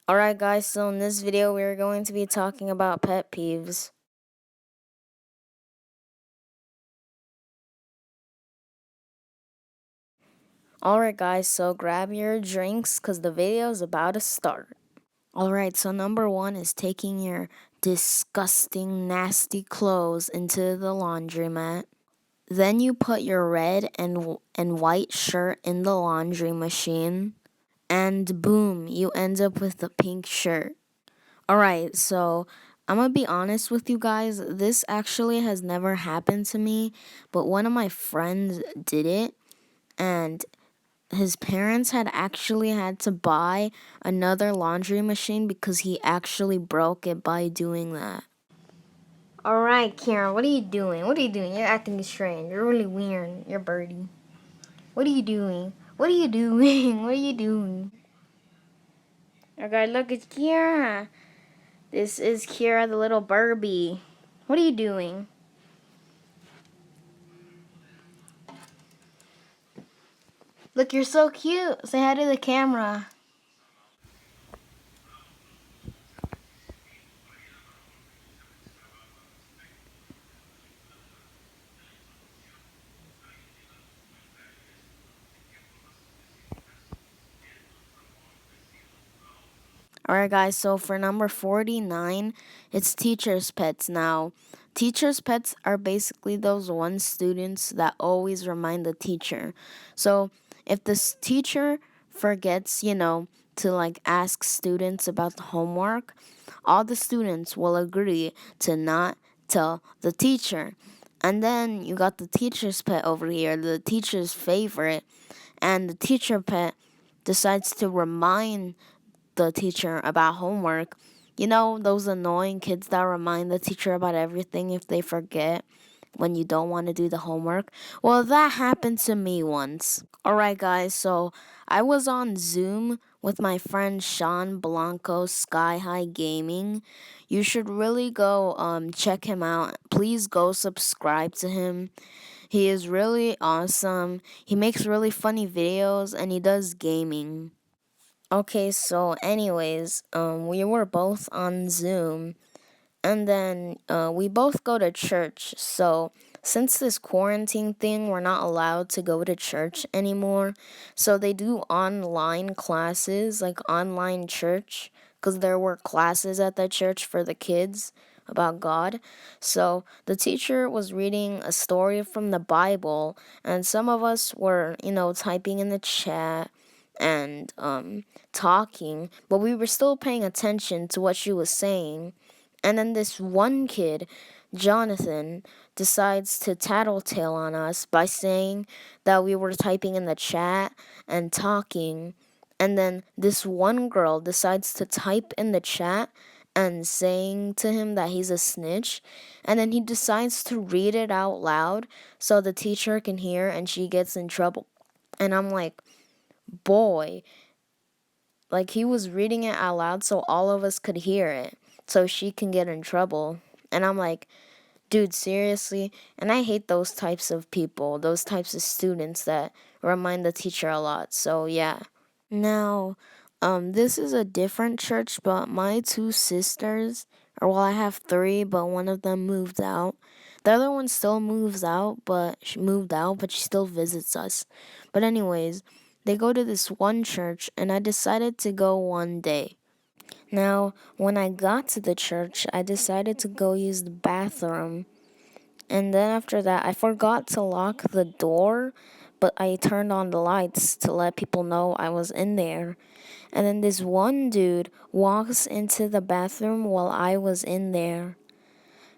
Alright guys, so in this video we're going to be talking about pet peeves. Alright guys, so grab your drinks cause the video is about to start. Alright, so number one is taking your disgusting, nasty clothes into the laundromat. Then you put your red and white shirt in the laundry machine. And boom, you end up with a pink shirt. Alright, so I'm gonna be honest with you guys. This actually has never happened to me, but one of my friends did it, and his parents had actually had to buy another laundry machine because he actually broke it by doing that. Alright, Karen, what are you doing? What are you doing? You're acting strange. You're really weird. You're birdie. What are you doing? What are you doing? What are you doing? Okay, look, it's Kira. This is Kira the little Barbie. What are you doing? Look, you're so cute. Say hi to the camera. Alright, guys, so for number 49, it's teacher's pets now. Teacher's pets are basically those one students that always remind the teacher. So if the teacher forgets, to like ask students about the homework, all the students will agree to not tell the teacher. And then you got the teacher's pet over here, the teacher's favorite, and the teacher pet decides to remind the teacher about homework. You know, those annoying kids that remind the teacher about everything if they forget when you don't want to do the homework. Well, that happened to me once. Alright, guys, so I was on Zoom with my friend Sean Blanco, Sky High Gaming. You should really go check him out. Please go subscribe to him. He is really awesome. He makes really funny videos and he does gaming. Okay, so anyways, we were both on Zoom, and then we both go to church. So since this quarantine thing, we're not allowed to go to church anymore. So they do online classes, like online church, because there were classes at the church for the kids about God. So the teacher was reading a story from the Bible, and some of us were, typing in the chat and talking, but we were still paying attention to what she was saying. And then this one kid, Jonathan, decides to tattletale on us by saying that we were typing in the chat and talking. And then this one girl decides to type in the chat and saying to him that he's a snitch. And then he decides to read it out loud so the teacher can hear and she gets in trouble. And I'm like, boy, like he was reading it out loud so all of us could hear it so she can get in trouble. And I'm like, dude, seriously? And I hate those types of people, those types of students that remind the teacher a lot. So yeah. Now, this is a different church, but my two sisters, or well, I have three, but one of them moved out. The other one still moved out, but she still visits us. But anyways, they go to this one church, and I decided to go one day. Now, when I got to the church, I decided to go use the bathroom. And then after that, I forgot to lock the door, but I turned on the lights to let people know I was in there. And then this one dude walks into the bathroom while I was in there.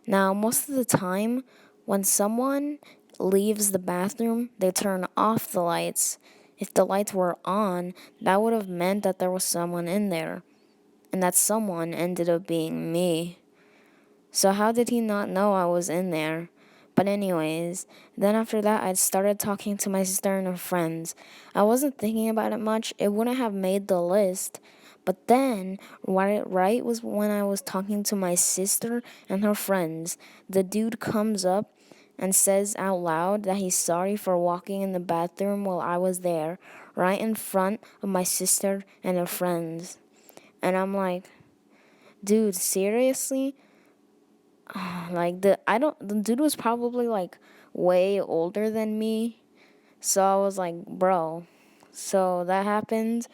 Now, most of the time, when someone leaves the bathroom, they turn off the lights. If the lights were on, that would have meant that there was someone in there. And that someone ended up being me. So how did he not know I was in there? But anyways, then after that, I started talking to my sister and her friends. I wasn't thinking about it much. It wouldn't have made the list. But then, right was when I was talking to my sister and her friends. The dude comes up and says out loud that he's sorry for walking in the bathroom while I was there, right in front of my sister and her friends. And I'm like, dude, seriously? Like the dude was probably like way older than me. So I was like, bro. So that happened.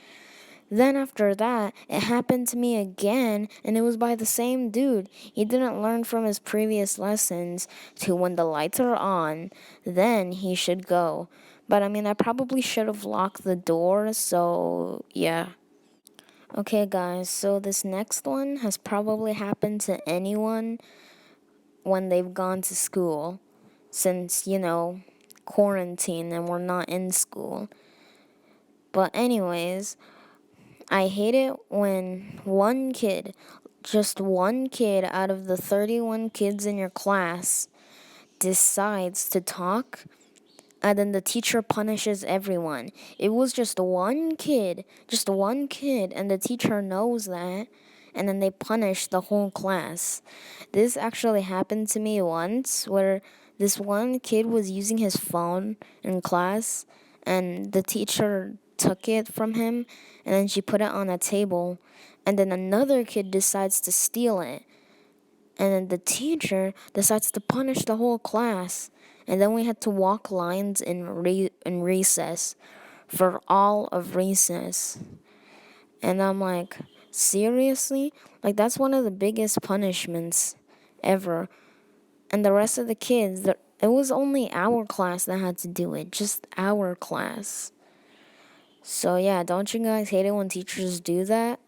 Then after that, it happened to me again, and it was by the same dude. He didn't learn from his previous lessons to when the lights are on, then he should go. But I mean, I probably should have locked the door, so yeah. Okay, guys, so this next one has probably happened to anyone when they've gone to school, since, quarantine and we're not in school. But, anyways, I hate it when just one kid out of the 31 kids in your class, decides to talk, and then the teacher punishes everyone. It was just one kid, and the teacher knows that, and then they punish the whole class. This actually happened to me once, where this one kid was using his phone in class, and the teacher took it from him, and then she put it on a table, and then another kid decides to steal it, and then the teacher decides to punish the whole class. And then we had to walk lines in recess for all of recess. And I'm like, seriously? Like, that's one of the biggest punishments ever. And the rest of the kids, it was only our class that had to do it. Just our class. So, yeah, don't you guys hate it when teachers do that?